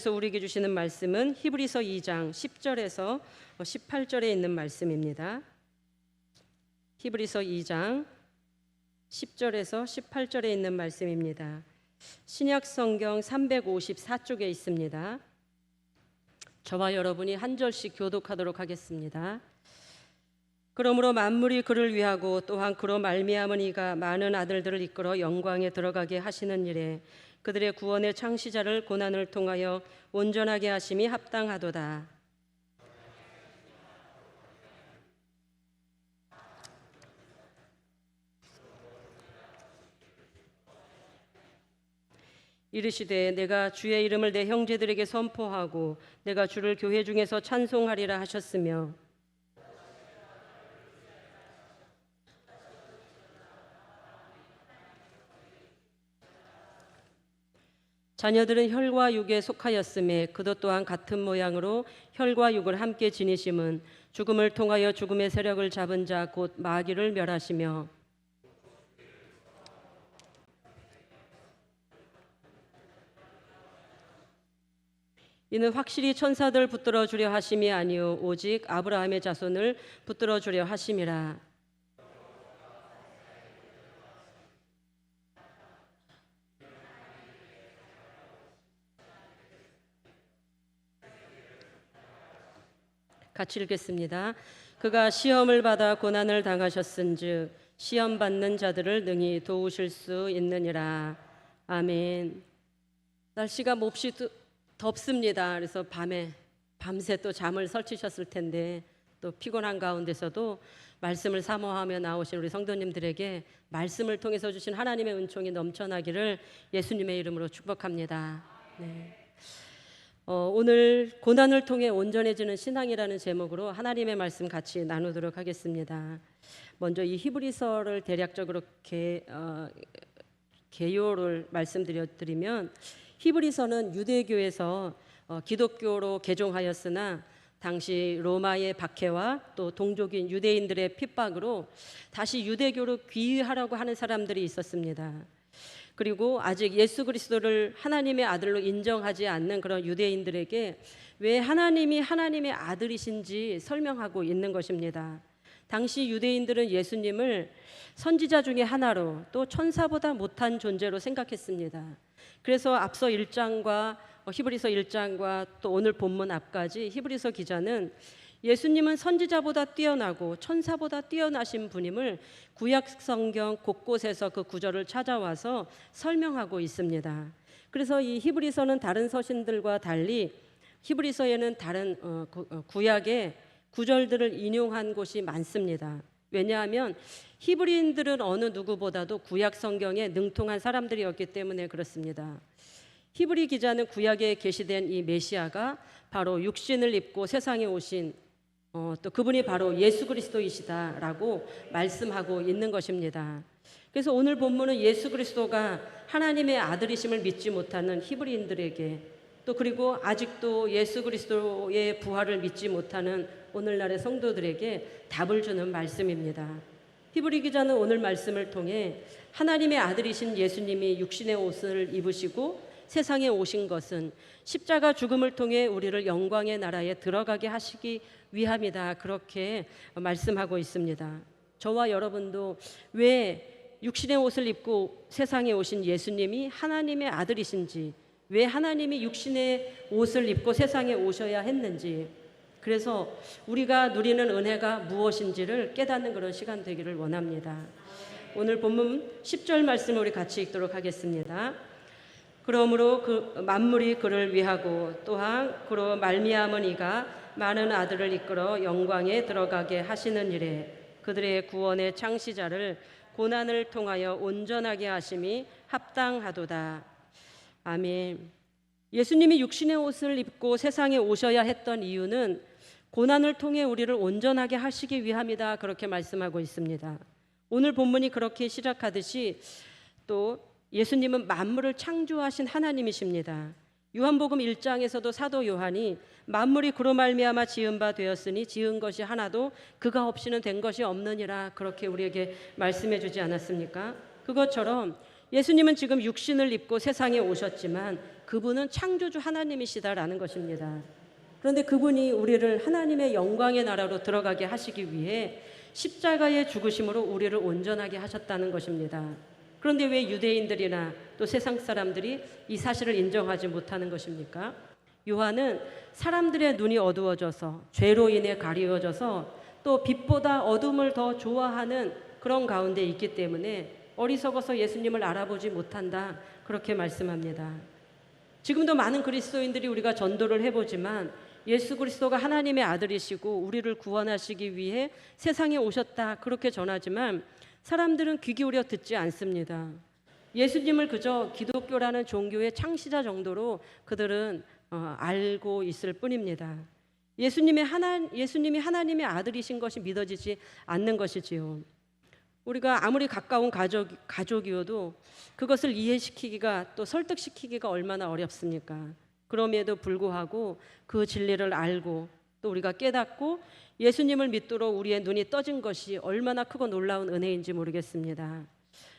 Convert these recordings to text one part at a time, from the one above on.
하나님께서 우리에게 주시는 말씀은 히브리서 2장 10절에서 18절에 있는 말씀입니다. 히브리서 2장 10절에서 18절에 있는 말씀입니다. 신약 성경 354쪽에 있습니다. 저와 여러분이 한 절씩 교독하도록 하겠습니다. 그러므로 만물이 그를 위하고 또한 그로 말미암은 이가 많은 아들들을 이끌어 영광에 들어가게 하시는 일에 그들의 구원의 창시자를 고난을 통하여 온전하게 하심이 합당하도다. 이르시되 내가 주의 이름을 내 형제들에게 선포하고 내가 주를 교회 중에서 찬송하리라 하셨으며 자녀들은 혈과 육에 속하였음에 그도 또한 같은 모양으로 혈과 육을 함께 지니심은 죽음을 통하여 죽음의 세력을 잡은 자 곧 마귀를 멸하시며 이는 확실히 천사들 붙들어 주려 하심이 아니요 오직 아브라함의 자손을 붙들어 주려 하심이라. 같이 읽겠습니다. 그가 시험을 받아 고난을 당하셨은즉 시험 받는 자들을 능히 도우실 수 있느니라. 아멘. 날씨가 몹시 덥습니다. 그래서 밤새 또 잠을 설치셨을 텐데 또 피곤한 가운데서도 말씀을 사모하며 나오신 우리 성도님들에게 말씀을 통해서 주신 하나님의 은총이 넘쳐나기를 예수님의 이름으로 축복합니다. 네. 오늘 고난을 통해 온전해지는 신앙이라는 제목으로 하나님의 말씀 같이 나누도록 하겠습니다. 먼저 이 히브리서를 대략적으로 개요를 말씀드리면 히브리서는 유대교에서 기독교로 개종하였으나 당시 로마의 박해와 또 동족인 유대인들의 핍박으로 다시 유대교로 귀의하려고 하는 사람들이 있었습니다. 그리고 아직 예수 그리스도를 하나님의 아들로 인정하지 않는 그런 유대인들에게 왜 하나님이 하나님의 아들이신지 설명하고 있는 것입니다. 당시 유대인들은 예수님을 선지자 중에 하나로 또 천사보다 못한 존재로 생각했습니다. 그래서 앞서 1장과 히브리서 1장과 또 오늘 본문 앞까지 히브리서 기자는 예수님은 선지자보다 뛰어나고 천사보다 뛰어나신 분임을 구약 성경 곳곳에서 그 구절을 찾아와서 설명하고 있습니다. 그래서 이 히브리서는 다른 서신들과 달리 히브리서에는 다른 구약의 구절들을 인용한 곳이 많습니다. 왜냐하면 히브리인들은 어느 누구보다도 구약 성경에 능통한 사람들이었기 때문에 그렇습니다. 히브리 기자는 구약에 계시된 이 메시아가 바로 육신을 입고 세상에 오신 또 그분이 바로 예수 그리스도이시다라고 말씀하고 있는 것입니다. 그래서 오늘 본문은 예수 그리스도가 하나님의 아들이심을 믿지 못하는 히브리인들에게 또 그리고 아직도 예수 그리스도의 부활을 믿지 못하는 오늘날의 성도들에게 답을 주는 말씀입니다. 히브리 기자는 오늘 말씀을 통해 하나님의 아들이신 예수님이 육신의 옷을 입으시고 세상에 오신 것은 십자가 죽음을 통해 우리를 영광의 나라에 들어가게 하시기 위함이다. 그렇게 말씀하고 있습니다. 저와 여러분도 왜 육신의 옷을 입고 세상에 오신 예수님이 하나님의 아들이신지, 왜 하나님이 육신의 옷을 입고 세상에 오셔야 했는지, 그래서 우리가 누리는 은혜가 무엇인지를 깨닫는 그런 시간 되기를 원합니다. 오늘 본문 10절 말씀을 우리 같이 읽도록 하겠습니다. 그러므로 그 만물이 그를 위하고 또한 그로 말미암은 이가 많은 아들을 이끌어 영광에 들어가게 하시는 일에 그들의 구원의 창시자를 고난을 통하여 온전하게 하심이 합당하도다. 아멘. 예수님이 육신의 옷을 입고 세상에 오셔야 했던 이유는 고난을 통해 우리를 온전하게 하시기 위함이다. 그렇게 말씀하고 있습니다. 오늘 본문이 그렇게 시작하듯이 또 예수님은 만물을 창조하신 하나님이십니다. 요한복음 1장에서도 사도 요한이 만물이 그로 말미암아 지은 바 되었으니 지은 것이 하나도 그가 없이는 된 것이 없느니라 그렇게 우리에게 말씀해 주지 않았습니까? 그것처럼 예수님은 지금 육신을 입고 세상에 오셨지만 그분은 창조주 하나님이시다라는 것입니다. 그런데 그분이 우리를 하나님의 영광의 나라로 들어가게 하시기 위해 십자가의 죽으심으로 우리를 온전하게 하셨다는 것입니다. 그런데 왜 유대인들이나 또 세상 사람들이 이 사실을 인정하지 못하는 것입니까? 요한은 사람들의 눈이 어두워져서 죄로 인해 가리워져서 또 빛보다 어둠을 더 좋아하는 그런 가운데 있기 때문에 어리석어서 예수님을 알아보지 못한다, 그렇게 말씀합니다. 지금도 많은 그리스도인들이 우리가 전도를 해보지만 예수 그리스도가 하나님의 아들이시고 우리를 구원하시기 위해 세상에 오셨다, 그렇게 전하지만 사람들은 귀 기울여 듣지 않습니다. 예수님을 그저 기독교라는 종교의 창시자 정도로 그들은 알고 있을 뿐입니다. 예수님이 하나님의 아들이신 것이 믿어지지 않는 것이지요. 우리가 아무리 가까운 가족이어도 그것을 이해시키기가 또 설득시키기가 얼마나 어렵습니까? 그럼에도 불구하고 그 진리를 알고 또 우리가 깨닫고 예수님을 믿도록 우리의 눈이 떠진 것이 얼마나 크고 놀라운 은혜인지 모르겠습니다.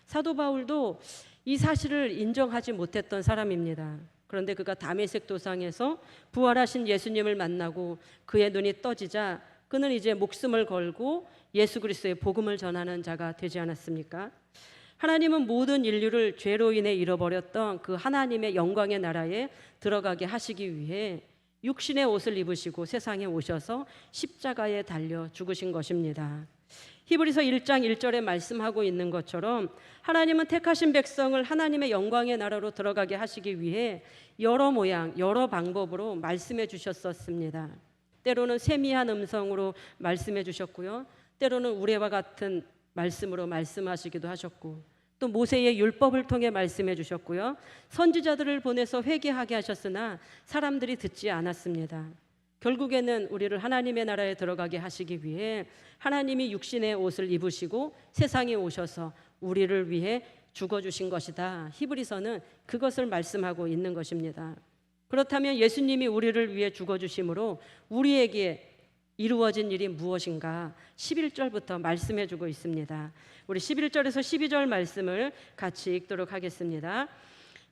사도 바울도 이 사실을 인정하지 못했던 사람입니다. 그런데 그가 다메섹 도상에서 부활하신 예수님을 만나고 그의 눈이 떠지자 그는 이제 목숨을 걸고 예수 그리스도의 복음을 전하는 자가 되지 않았습니까? 하나님은 모든 인류를 죄로 인해 잃어버렸던 그 하나님의 영광의 나라에 들어가게 하시기 위해 육신의 옷을 입으시고 세상에 오셔서 십자가에 달려 죽으신 것입니다. 히브리서 1장 1절에 말씀하고 있는 것처럼 하나님은 택하신 백성을 하나님의 영광의 나라로 들어가게 하시기 위해 여러 모양, 여러 방법으로 말씀해 주셨었습니다. 때로는 세미한 음성으로 말씀해 주셨고요. 때로는 우레와 같은 말씀으로 말씀하시기도 하셨고, 또 모세의 율법을 통해 말씀해 주셨고요. 선지자들을 보내서 회개하게 하셨으나 사람들이 듣지 않았습니다. 결국에는 우리를 하나님의 나라에 들어가게 하시기 위해 하나님이 육신의 옷을 입으시고 세상에 오셔서 우리를 위해 죽어주신 것이다. 히브리서는 그것을 말씀하고 있는 것입니다. 그렇다면 예수님이 우리를 위해 죽어주심으로 우리에게 이루어진 일이 무엇인가 11절부터 말씀해주고 있습니다. 우리 11절에서 12절 말씀을 같이 읽도록 하겠습니다.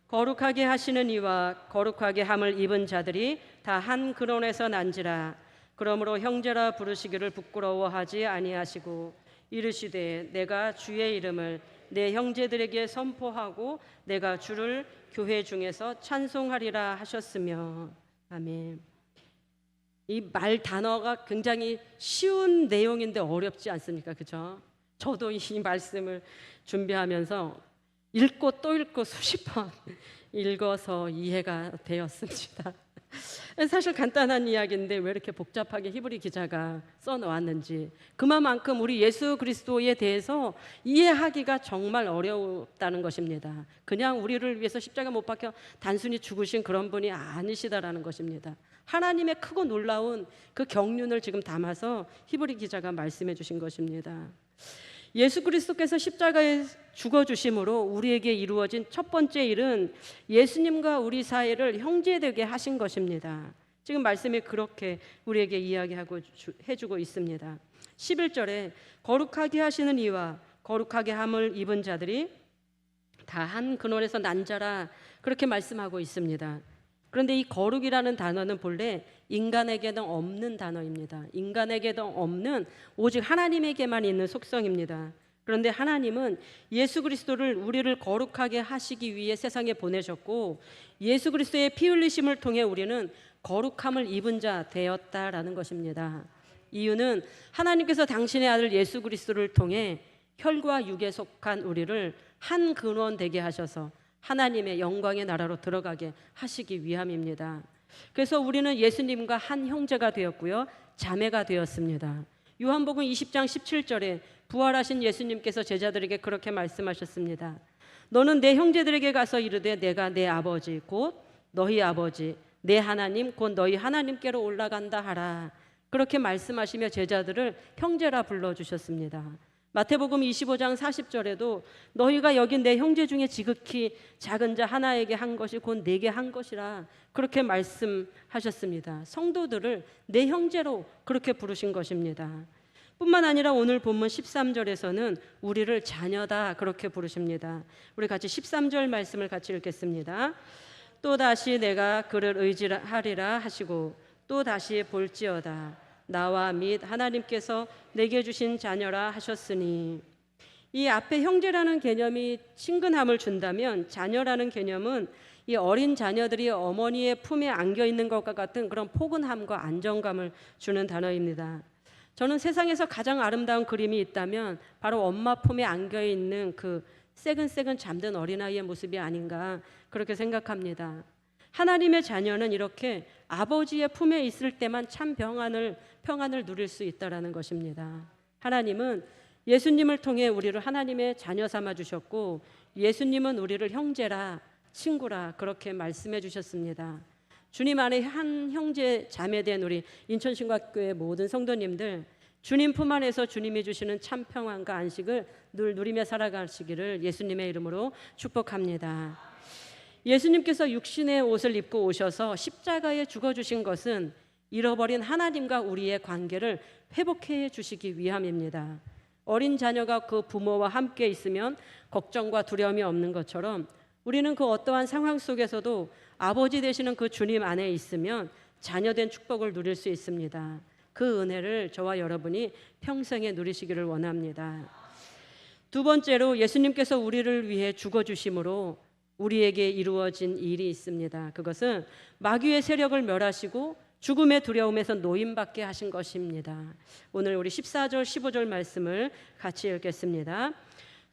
거룩하게 하시는 이와 거룩하게 함을 입은 자들이 다 한 근원에서 난지라. 그러므로 형제라 부르시기를 부끄러워하지 아니하시고 이르시되 내가 주의 이름을 내 형제들에게 선포하고 내가 주를 교회 중에서 찬송하리라 하셨으며. 아멘. 이 말 단어가 굉장히 쉬운 내용인데 어렵지 않습니까? 그죠? 저도 이 말씀을 준비하면서 읽고 또 읽고 수십 번 읽어서 이해가 되었습니다. 사실 간단한 이야기인데 왜 이렇게 복잡하게 히브리 기자가 써놓았는지, 그만큼 우리 예수 그리스도에 대해서 이해하기가 정말 어렵다는 것입니다. 그냥 우리를 위해서 십자가 못 박혀 단순히 죽으신 그런 분이 아니시다라는 것입니다. 하나님의 크고 놀라운 그 경륜을 지금 담아서 히브리 기자가 말씀해 주신 것입니다. 예수 그리스도께서 십자가에 죽어주심으로 우리에게 이루어진 첫 번째 일은 예수님과 우리 사이를 형제되게 하신 것입니다. 지금 말씀이 그렇게 우리에게 이야기하고 해주고 있습니다. 11절에 거룩하게 하시는 이와 거룩하게 함을 입은 자들이 다 한 근원에서 난 자라, 그렇게 말씀하고 있습니다. 그런데 이 거룩이라는 단어는 본래 인간에게는 없는 단어입니다. 인간에게도 없는 오직 하나님에게만 있는 속성입니다. 그런데 하나님은 예수 그리스도를 우리를 거룩하게 하시기 위해 세상에 보내셨고, 예수 그리스도의 피 흘리심을 통해 우리는 거룩함을 입은 자 되었다라는 것입니다. 이유는 하나님께서 당신의 아들 예수 그리스도를 통해 혈과 육에 속한 우리를 한 근원 되게 하셔서 하나님의 영광의 나라로 들어가게 하시기 위함입니다. 그래서 우리는 예수님과 한 형제가 되었고요, 자매가 되었습니다. 요한복음 20장 17절에 부활하신 예수님께서 제자들에게 그렇게 말씀하셨습니다. 너는 내 형제들에게 가서 이르되 내가 내 아버지 곧 너희 아버지 내 하나님 곧 너희 하나님께로 올라간다 하라. 그렇게 말씀하시며 제자들을 형제라 불러주셨습니다. 마태복음 25장 40절에도 너희가 여긴 내 형제 중에 지극히 작은 자 하나에게 한 것이 곧 내게 한 것이라, 그렇게 말씀하셨습니다. 성도들을 내 형제로 그렇게 부르신 것입니다. 뿐만 아니라 오늘 본문 13절에서는 우리를 자녀다, 그렇게 부르십니다. 우리 같이 13절 말씀을 같이 읽겠습니다. 또 다시 내가 그를 의지하리라 하시고 또 다시 볼지어다 나와 및 하나님께서 내게 주신 자녀라 하셨으니, 이 앞에 형제라는 개념이 친근함을 준다면 자녀라는 개념은 이 어린 자녀들이 어머니의 품에 안겨 있는 것과 같은 그런 포근함과 안정감을 주는 단어입니다. 저는 세상에서 가장 아름다운 그림이 있다면 바로 엄마 품에 안겨 있는 그 새근새근 잠든 어린아이의 모습이 아닌가 그렇게 생각합니다. 하나님의 자녀는 이렇게 아버지의 품에 있을 때만 참 평안을 누릴 수 있다라는 것입니다. 하나님은 예수님을 통해 우리를 하나님의 자녀 삼아 주셨고, 예수님은 우리를 형제라 친구라 그렇게 말씀해 주셨습니다. 주님 안에 한 형제 자매된 우리 인천신학교의 모든 성도님들, 주님 품 안에서 주님이 주시는 참 평안과 안식을 늘 누리며 살아가시기를 예수님의 이름으로 축복합니다. 예수님께서 육신의 옷을 입고 오셔서 십자가에 죽어주신 것은 잃어버린 하나님과 우리의 관계를 회복해 주시기 위함입니다. 어린 자녀가 그 부모와 함께 있으면 걱정과 두려움이 없는 것처럼 우리는 그 어떠한 상황 속에서도 아버지 되시는 그 주님 안에 있으면 자녀된 축복을 누릴 수 있습니다. 그 은혜를 저와 여러분이 평생에 누리시기를 원합니다. 두 번째로, 예수님께서 우리를 위해 죽어주심으로 우리에게 이루어진 일이 있습니다. 그것은 마귀의 세력을 멸하시고 죽음의 두려움에서 노임받게 하신 것입니다. 오늘 우리 14절 15절 말씀을 같이 읽겠습니다.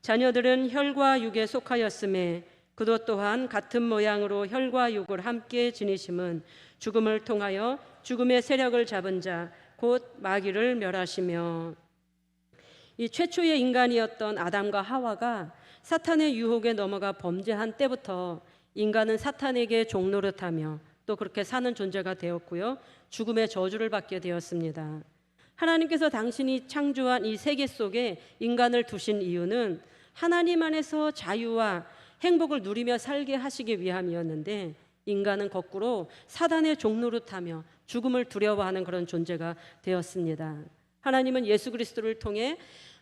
자녀들은 혈과 육에 속하였음에 그도 또한 같은 모양으로 혈과 육을 함께 지니심은 죽음을 통하여 죽음의 세력을 잡은 자 곧 마귀를 멸하시며, 이 최초의 인간이었던 아담과 하와가 사탄의 유혹에 넘어가 범죄한 때부터 인간은 사탄에게 종노릇하며 또 그렇게 사는 존재가 되었고요, 죽음의 저주를 받게 되었습니다. 하나님께서 당신이 창조한 이 세계 속에 인간을 두신 이유는 하나님 안에서 자유와 행복을 누리며 살게 하시기 위함이었는데, 인간은 거꾸로 사단의 종노릇하며 죽음을 두려워하는 그런 존재가 되었습니다. 하나님은 예수 그리스도를 통해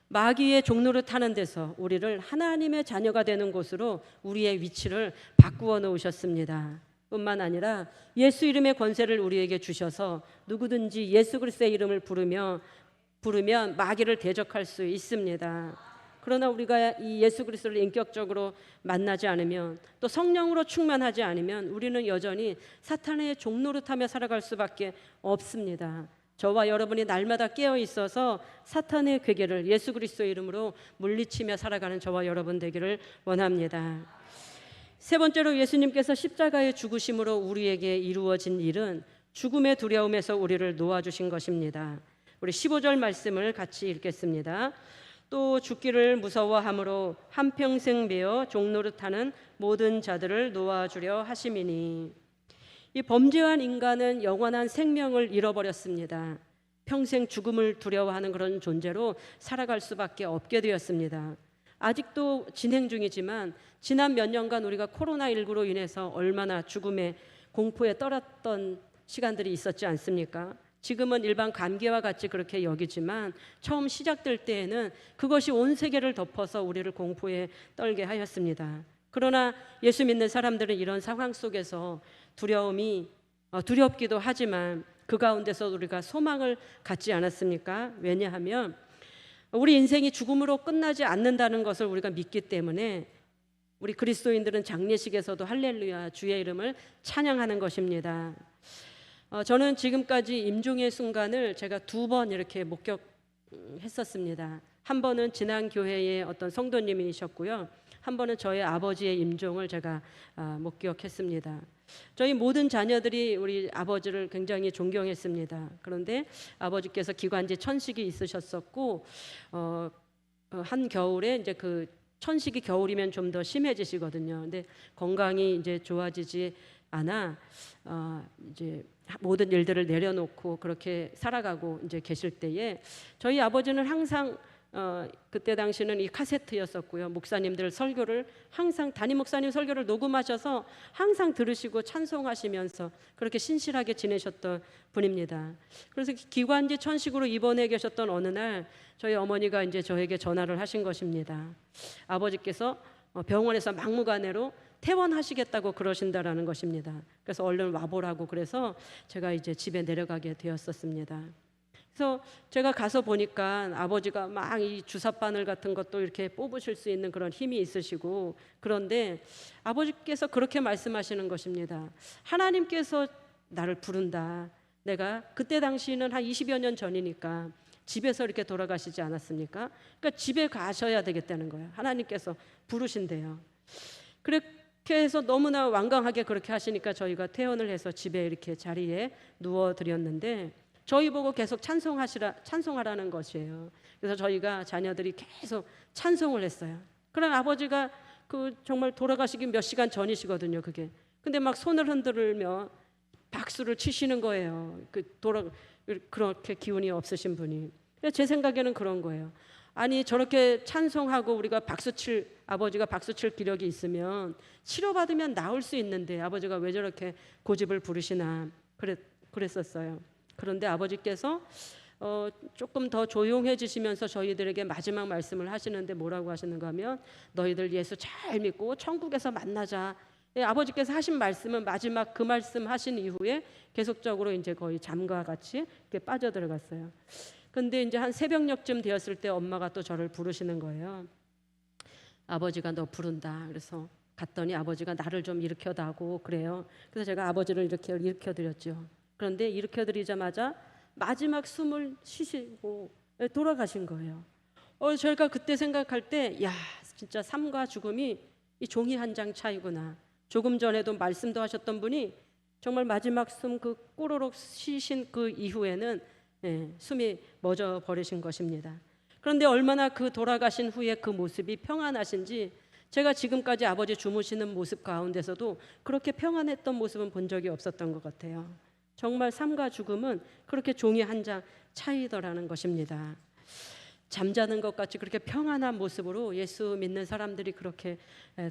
마귀의 종노릇하는 데서 우리를 하나님의 자녀가 되는 곳으로 우리의 위치를 바꾸어 놓으셨습니다. 뿐만 아니라 예수 이름의 권세를 우리에게 주셔서 누구든지 예수 그리스도의 이름을 부르면 마귀를 대적할 수 있습니다. 그러나 우리가 이 예수 그리스도를 인격적으로 만나지 않으면, 또 성령으로 충만하지 않으면 우리는 여전히 사탄의 종노릇하며 살아갈 수밖에 없습니다. 저와 여러분이 날마다 깨어 있어서 사탄의 괴계를 예수 그리스도의 이름으로 물리치며 살아가는 저와 여러분 되기를 원합니다. 세 번째로, 예수님께서 십자가의 죽으심으로 우리에게 이루어진 일은 죽음의 두려움에서 우리를 놓아주신 것입니다. 우리 15절 말씀을 같이 읽겠습니다. 또 죽기를 무서워함으로 한평생 매어 종노릇하는 모든 자들을 놓아주려 하심이니, 이 범죄한 인간은 영원한 생명을 잃어버렸습니다. 평생 죽음을 두려워하는 그런 존재로 살아갈 수밖에 없게 되었습니다. 아직도 진행 중이지만 지난 몇 년간 우리가 코로나19로 인해서 얼마나 죽음의 공포에 떨었던 시간들이 있었지 않습니까? 지금은 일반 감기와 같이 그렇게 여기지만 처음 시작될 때에는 그것이 온 세계를 덮어서 우리를 공포에 떨게 하였습니다. 그러나 예수 믿는 사람들은 이런 상황 속에서 두렵기도 하지만 그 가운데서 우리가 소망을 갖지 않았습니까? 왜냐하면 우리 인생이 죽음으로 끝나지 않는다는 것을 우리가 믿기 때문에 우리 그리스도인들은 장례식에서도 할렐루야 주의 이름을 찬양하는 것입니다. 저는 지금까지 임종의 순간을 제가 2번 이렇게 목격했었습니다. 한 번은 지난 교회의 어떤 성도님이셨고요, 한 번은 저희 아버지의 임종을 제가 목격했습니다. 저희 모든 자녀들이 우리 아버지를 굉장히 존경했습니다. 그런데 아버지께서 기관지 천식이 있으셨었고, 한 겨울에 이제 그 천식이 겨울이면 좀 더 심해지시거든요. 근데 건강이 이제 좋아지지 않아 이제 모든 일들을 내려놓고 그렇게 살아가고 이제 계실 때에 저희 아버지는 항상 그때 당시는 이 카세트였었고요, 목사님들 설교를 항상 담임 목사님 설교를 녹음하셔서 항상 들으시고 찬송하시면서 그렇게 신실하게 지내셨던 분입니다. 그래서 기관지 천식으로 입원해 계셨던 어느 날 저희 어머니가 이제 저에게 전화를 하신 것입니다. 아버지께서 병원에서 막무가내로 퇴원하시겠다고 그러신다라는 것입니다. 그래서 얼른 와보라고 그래서 제가 이제 집에 내려가게 되었었습니다. 그래서 제가 가서 보니까 아버지가 막 이 주사바늘 같은 것도 이렇게 뽑으실 수 있는 그런 힘이 있으시고, 그런데 아버지께서 그렇게 말씀하시는 것입니다. 하나님께서 나를 부른다. 내가 그때 당시는 한 20여 년 전이니까 집에서 이렇게 돌아가시지 않았습니까? 그러니까 집에 가셔야 되겠다는 거예요. 하나님께서 부르신대요. 그렇게 해서 너무나 완강하게 그렇게 하시니까 저희가 퇴원을 해서 집에 이렇게 자리에 누워 드렸는데, 저희 보고 계속 찬송하라는 것이에요. 그래서 저희가 자녀들이 계속 찬송을 했어요. 그런 아버지가 그 정말 돌아가시기 몇 시간 전이시거든요, 그게. 근데 막 손을 흔들며 박수를 치시는 거예요. 그렇게 기운이 없으신 분이. 제 생각에는 그런 거예요. 아니, 저렇게 찬송하고 우리가 아버지가 박수칠 기력이 있으면 치료받으면 나을 수 있는데 아버지가 왜 저렇게 고집을 부리시나 그랬었어요. 그런데 아버지께서 조금 더 조용해지시면서 저희들에게 마지막 말씀을 하시는데 뭐라고 하시는가 하면, 너희들 예수 잘 믿고 천국에서 만나자. 아버지께서 하신 말씀은 마지막 그 말씀 하신 이후에 계속적으로 이제 거의 잠과 같이 이렇게 빠져들어갔어요. 근데 이제 한 새벽녘쯤 되었을 때 엄마가 또 저를 부르시는 거예요. 아버지가 너 부른다. 그래서 갔더니 아버지가 나를 좀 일으켜다고 그래요. 그래서 제가 아버지를 이렇게 일으켜드렸죠. 그런데 일으켜드리자마자 마지막 숨을 쉬시고 돌아가신 거예요. 저희가 그때 생각할 때, 야, 진짜 삶과 죽음이 이 종이 한 장 차이구나. 조금 전에도 말씀도 하셨던 분이 정말 마지막 숨 그 꼬르륵 쉬신 그 이후에는 숨이 멎어 버리신 것입니다. 그런데 얼마나 그 돌아가신 후에 그 모습이 평안하신지, 제가 지금까지 아버지 주무시는 모습 가운데서도 그렇게 평안했던 모습은 본 적이 없었던 것 같아요. 정말 삶과 죽음은 그렇게 종이 한 장 차이더라는 것입니다. 잠자는 것 같이 그렇게 평안한 모습으로 예수 믿는 사람들이 그렇게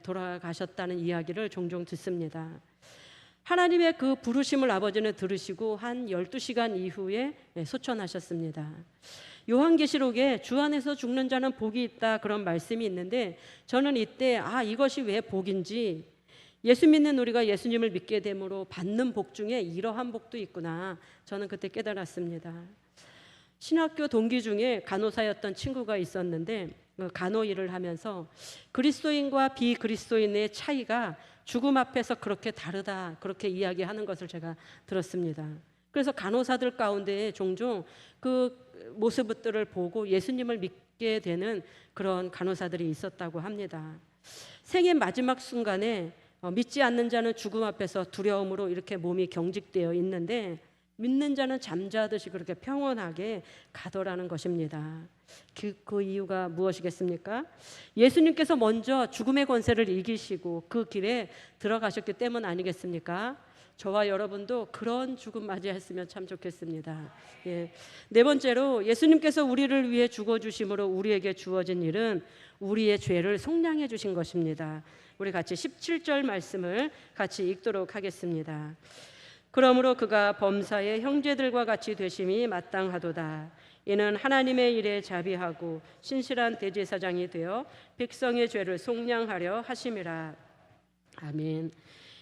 돌아가셨다는 이야기를 종종 듣습니다. 하나님의 그 부르심을 아버지는 들으시고 한 12시간 이후에 소천하셨습니다. 요한계시록에 주 안에서 죽는 자는 복이 있다, 그런 말씀이 있는데, 저는 이때 이것이 왜 복인지, 예수 믿는 우리가 예수님을 믿게 됨으로 받는 복 중에 이러한 복도 있구나, 저는 그때 깨달았습니다. 신학교 동기 중에 간호사였던 친구가 있었는데, 간호 일을 하면서 그리스도인과 비그리스도인의 차이가 죽음 앞에서 그렇게 다르다, 그렇게 이야기하는 것을 제가 들었습니다. 그래서 간호사들 가운데 종종 그 모습들을 보고 예수님을 믿게 되는 그런 간호사들이 있었다고 합니다. 생의 마지막 순간에 믿지 않는 자는 죽음 앞에서 두려움으로 이렇게 몸이 경직되어 있는데, 믿는 자는 잠자듯이 그렇게 평온하게 가더라는 것입니다. 그 이유가 무엇이겠습니까? 예수님께서 먼저 죽음의 권세를 이기시고 그 길에 들어가셨기 때문 아니겠습니까? 저와 여러분도 그런 죽음 맞이했으면 참 좋겠습니다. 네 번째로, 예수님께서 우리를 위해 죽어주심으로 우리에게 주어진 일은 우리의 죄를 속량해 주신 것입니다. 우리 같이 17절 말씀을 같이 읽도록 하겠습니다. 그러므로 그가 범사의 형제들과 같이 되심이 마땅하도다. 이는 하나님의 일에 자비하고 신실한 대제사장이 되어 백성의 죄를 속량하려 하심이라. 아멘.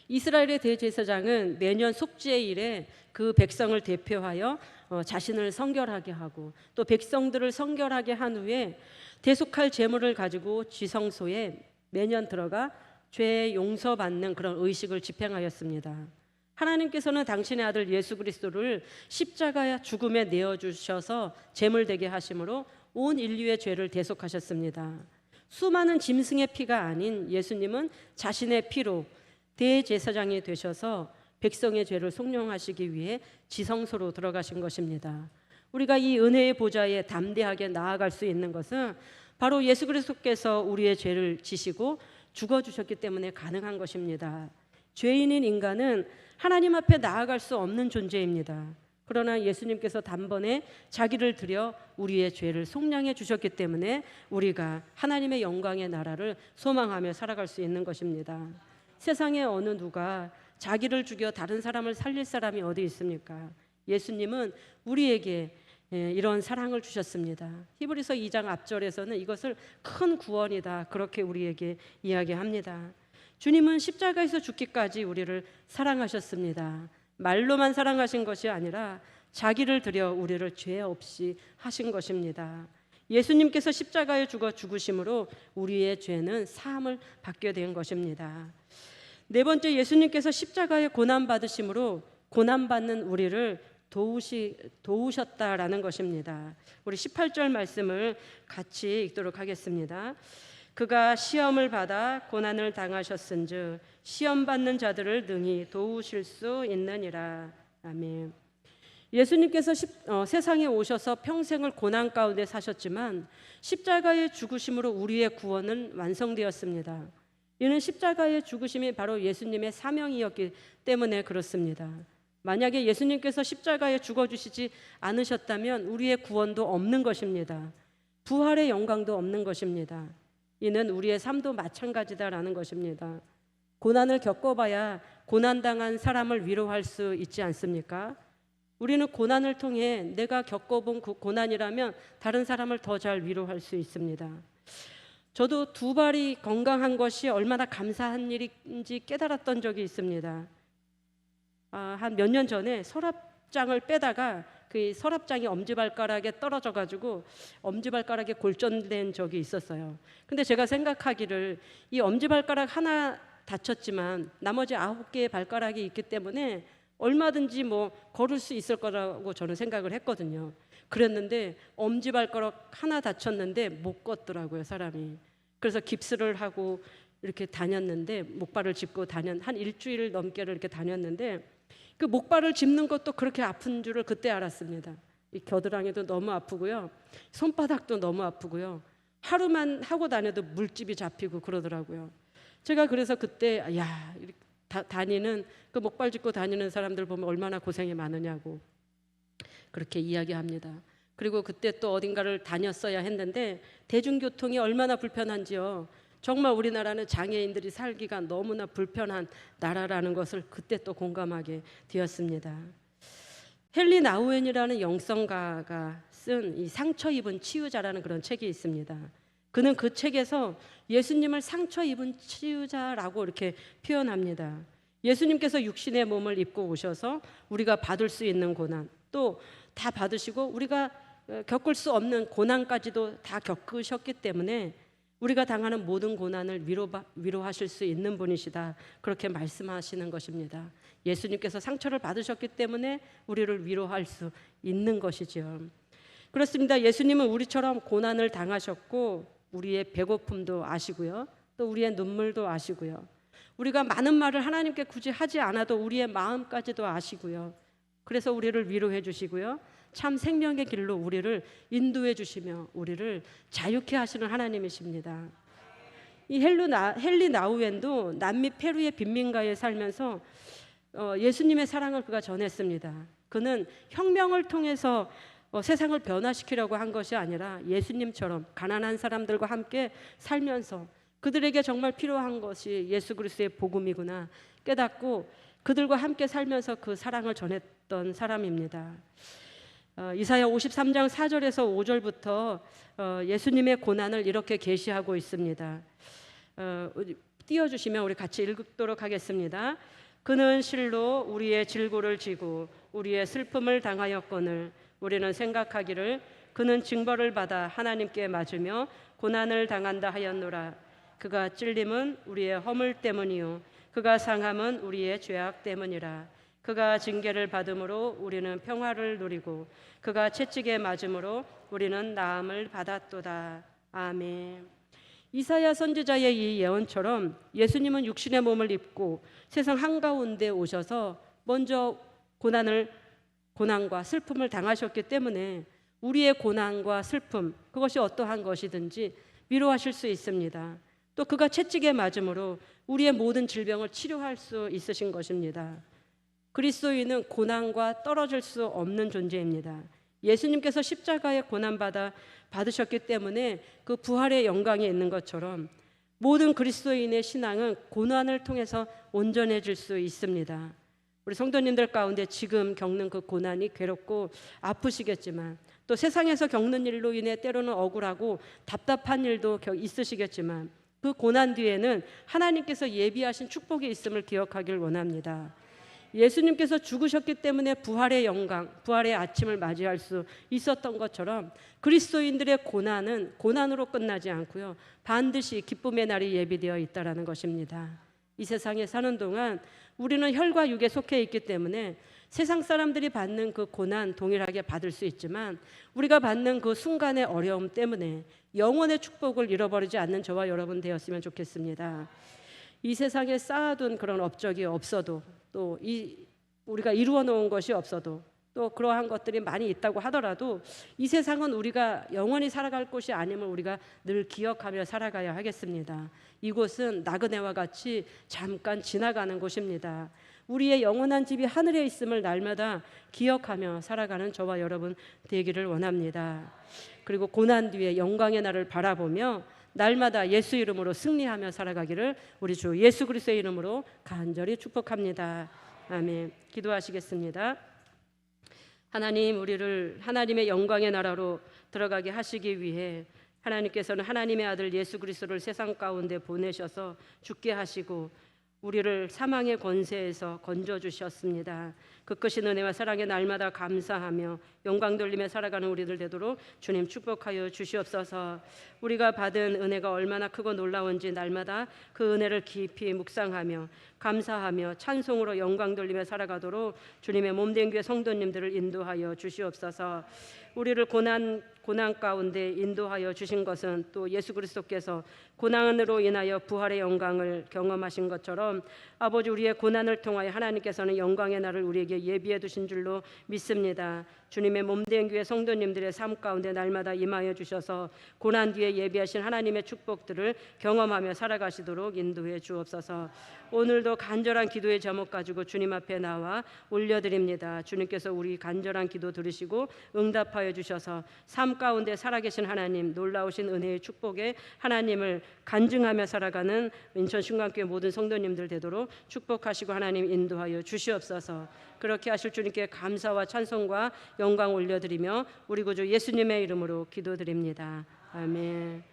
이스라엘의 대제사장은 매년 속죄일에 그 백성을 대표하여 자신을 성결하게 하고 또 백성들을 성결하게 한 후에 대속할 제물을 가지고 지성소에 매년 들어가 죄 용서받는 그런 의식을 집행하였습니다. 하나님께서는 당신의 아들 예수 그리스도를 십자가의 죽음에 내어주셔서 제물되게 하심으로 온 인류의 죄를 대속하셨습니다. 수많은 짐승의 피가 아닌 예수님은 자신의 피로 대제사장이 되셔서 백성의 죄를 속량하시기 위해 지성소로 들어가신 것입니다. 우리가 이 은혜의 보좌에 담대하게 나아갈 수 있는 것은 바로 예수 그리스도께서 우리의 죄를 지시고 죽어주셨기 때문에 가능한 것입니다. 죄인인 인간은 하나님 앞에 나아갈 수 없는 존재입니다. 그러나 예수님께서 단번에 자기를 들여 우리의 죄를 속량해 주셨기 때문에 우리가 하나님의 영광의 나라를 소망하며 살아갈 수 있는 것입니다. 세상에 어느 누가 자기를 죽여 다른 사람을 살릴 사람이 어디 있습니까? 예수님은 우리에게 이런 사랑을 주셨습니다. 히브리서 2장 앞절에서는 이것을 큰 구원이다, 그렇게 우리에게 이야기합니다. 주님은 십자가에서 죽기까지 우리를 사랑하셨습니다. 말로만 사랑하신 것이 아니라 자기를 들여 우리를 죄 없이 하신 것입니다. 예수님께서 십자가에 죽어 죽으심으로 우리의 죄는 사함을 받게 된 것입니다. 네 번째, 예수님께서 십자가에 고난받으심으로 고난받는 우리를 도우셨다라는 것입니다. 우리 18절 말씀을 같이 읽도록 하겠습니다. 그가 시험을 받아 고난을 당하셨은즉 시험 받는 자들을 능히 도우실 수 있느니라. 아멘. 예수님께서 세상에 오셔서 평생을 고난 가운데 사셨지만 십자가의 죽으심으로 우리의 구원은 완성되었습니다. 이는 십자가의 죽으심이 바로 예수님의 사명이었기 때문에 그렇습니다. 만약에 예수님께서 십자가에 죽어주시지 않으셨다면 우리의 구원도 없는 것입니다. 부활의 영광도 없는 것입니다. 이는 우리의 삶도 마찬가지다라는 것입니다. 고난을 겪어봐야 고난당한 사람을 위로할 수 있지 않습니까? 우리는 고난을 통해 내가 겪어본 그 고난이라면 다른 사람을 더 잘 위로할 수 있습니다. 저도 두 발이 건강한 것이 얼마나 감사한 일인지 깨달았던 적이 있습니다. 한 몇 년 전에 서랍장을 빼다가 그 서랍장이 엄지발가락에 떨어져 가지고 엄지발가락에 골전된 적이 있었어요. 근데 제가 생각하기를 이 엄지발가락 하나 다쳤지만 나머지 9개의 발가락이 있기 때문에 얼마든지 뭐 걸을 수 있을 거라고 저는 생각을 했거든요. 그랬는데 엄지발가락 하나 다쳤는데 못 걷더라고요, 사람이. 그래서 깁스를 하고 이렇게 다녔는데, 목발을 짚고 한 일주일 넘게를 이렇게 다녔는데, 그 목발을 짚는 것도 그렇게 아픈 줄을 그때 알았습니다. 이 겨드랑이도 너무 아프고요, 손바닥도 너무 아프고요, 하루만 하고 다녀도 물집이 잡히고 그러더라고요. 제가 그래서 그때 다니는 그 목발 짚고 다니는 사람들 보면 얼마나 고생이 많으냐고 그렇게 이야기합니다. 그리고 그때 또 어딘가를 다녔어야 했는데 대중교통이 얼마나 불편한지요. 정말 우리나라는 장애인들이 살기가 너무나 불편한 나라라는 것을 그때 또 공감하게 되었습니다. 헨리 나우엔이라는 영성가가 쓴 이 상처 입은 치유자라는 그런 책이 있습니다. 그는 그 책에서 예수님을 상처 입은 치유자라고 이렇게 표현합니다. 예수님께서 육신의 몸을 입고 오셔서 우리가 받을 수 있는 고난 또 다 받으시고 우리가 겪을 수 없는 고난까지도 다 겪으셨기 때문에 우리가 당하는 모든 고난을 위로하실 수 있는 분이시다, 그렇게 말씀하시는 것입니다. 예수님께서 상처를 받으셨기 때문에 우리를 위로할 수 있는 것이죠. 그렇습니다. 예수님은 우리처럼 고난을 당하셨고 우리의 배고픔도 아시고요, 또 우리의 눈물도 아시고요, 우리가 많은 말을 하나님께 굳이 하지 않아도 우리의 마음까지도 아시고요, 그래서 우리를 위로해 주시고요, 참 생명의 길로 우리를 인도해 주시며 우리를 자유케 하시는 하나님이십니다. 이 헨리 나우엔도 남미 페루의 빈민가에 살면서 예수님의 사랑을 그가 전했습니다. 그는 혁명을 통해서 세상을 변화시키려고 한 것이 아니라 예수님처럼 가난한 사람들과 함께 살면서 그들에게 정말 필요한 것이 예수 그리스도의 복음이구나 깨닫고 그들과 함께 살면서 그 사랑을 전했던 사람입니다. 이사야 53장 4절에서 5절부터 예수님의 고난을 이렇게 계시하고 있습니다. 띄워주시면 우리 같이 읽도록 하겠습니다. 그는 실로 우리의 질고를 지고 우리의 슬픔을 당하였거늘 우리는 생각하기를 그는 징벌을 받아 하나님께 맞으며 고난을 당한다 하였노라. 그가 찔림은 우리의 허물 때문이요 그가 상함은 우리의 죄악 때문이라. 그가 징계를 받음으로 우리는 평화를 누리고 그가 채찍에 맞음으로 우리는 나음을 받았도다. 아멘. 이사야 선지자의 이 예언처럼 예수님은 육신의 몸을 입고 세상 한가운데 오셔서 먼저 고난과 슬픔을 당하셨기 때문에 우리의 고난과 슬픔, 그것이 어떠한 것이든지 위로하실 수 있습니다. 또 그가 채찍에 맞음으로 우리의 모든 질병을 치료할 수 있으신 것입니다. 그리스도인은 고난과 떨어질 수 없는 존재입니다. 예수님께서 십자가에 받으셨기 때문에 그 부활의 영광이 있는 것처럼 모든 그리스도인의 신앙은 고난을 통해서 온전해질 수 있습니다. 우리 성도님들 가운데 지금 겪는 그 고난이 괴롭고 아프시겠지만 또 세상에서 겪는 일로 인해 때로는 억울하고 답답한 일도 있으시겠지만 그 고난 뒤에는 하나님께서 예비하신 축복이 있음을 기억하길 원합니다. 예수님께서 죽으셨기 때문에 부활의 영광, 부활의 아침을 맞이할 수 있었던 것처럼 그리스도인들의 고난은 고난으로 끝나지 않고요, 반드시 기쁨의 날이 예비되어 있다라는 것입니다. 이 세상에 사는 동안 우리는 혈과 육에 속해 있기 때문에 세상 사람들이 받는 그 고난 동일하게 받을 수 있지만, 우리가 받는 그 순간의 어려움 때문에 영원의 축복을 잃어버리지 않는 저와 여러분 되었으면 좋겠습니다. 이 세상에 쌓아둔 그런 업적이 없어도, 또 우리가 이루어 놓은 것이 없어도, 또 그러한 것들이 많이 있다고 하더라도 이 세상은 우리가 영원히 살아갈 곳이 아님을 우리가 늘 기억하며 살아가야 하겠습니다. 이곳은 나그네와 같이 잠깐 지나가는 곳입니다. 우리의 영원한 집이 하늘에 있음을 날마다 기억하며 살아가는 저와 여러분 되기를 원합니다. 그리고 고난 뒤에 영광의 날을 바라보며 날마다 예수 이름으로 승리하며 살아가기를 우리 주 예수 그리스도의 이름으로 간절히 축복합니다. 아멘. 기도하시겠습니다. 하나님, 우리를 하나님의 영광의 나라로 들어가게 하시기 위해 하나님께서는 하나님의 아들 예수 그리스도를 세상 가운데 보내셔서 죽게 하시고 우리를 사망의 권세에서 건져주셨습니다. 그 크신 은혜와 사랑에 날마다 감사하며 영광 돌리며 살아가는 우리들 되도록 주님 축복하여 주시옵소서. 우리가 받은 은혜가 얼마나 크고 놀라운지 날마다 그 은혜를 깊이 묵상하며 감사하며 찬송으로 영광 돌리며 살아가도록 주님의 몸된 교회 성도님들을 인도하여 주시옵소서. 우리를 고난 가운데 인도하여 주신 것은 또 예수 그리스도께서 고난으로 인하여 부활의 영광을 경험하신 것처럼 아버지, 우리의 고난을 통하여 하나님께서는 영광의 날을 우리에게 예비해 두신 줄로 믿습니다. 주님의 몸된 교회 성도님들의 삶 가운데 날마다 임하여 주셔서 고난 뒤에 예비하신 하나님의 축복들을 경험하며 살아가시도록 인도해 주옵소서. 오늘도 간절한 기도의 제목 가지고 주님 앞에 나와 올려드립니다. 주님께서 우리 간절한 기도 들으시고 응답하여 주셔서 삶 가운데 살아계신 하나님, 놀라우신 은혜의 축복에 하나님을 간증하며 살아가는 인천 신광교회 모든 성도님들 되도록 축복하시고 하나님 인도하여 주시옵소서. 그렇게 하실 주님께 감사와 찬송과 영광 올려드리며 우리 구주 예수님의 이름으로 기도드립니다. 아멘.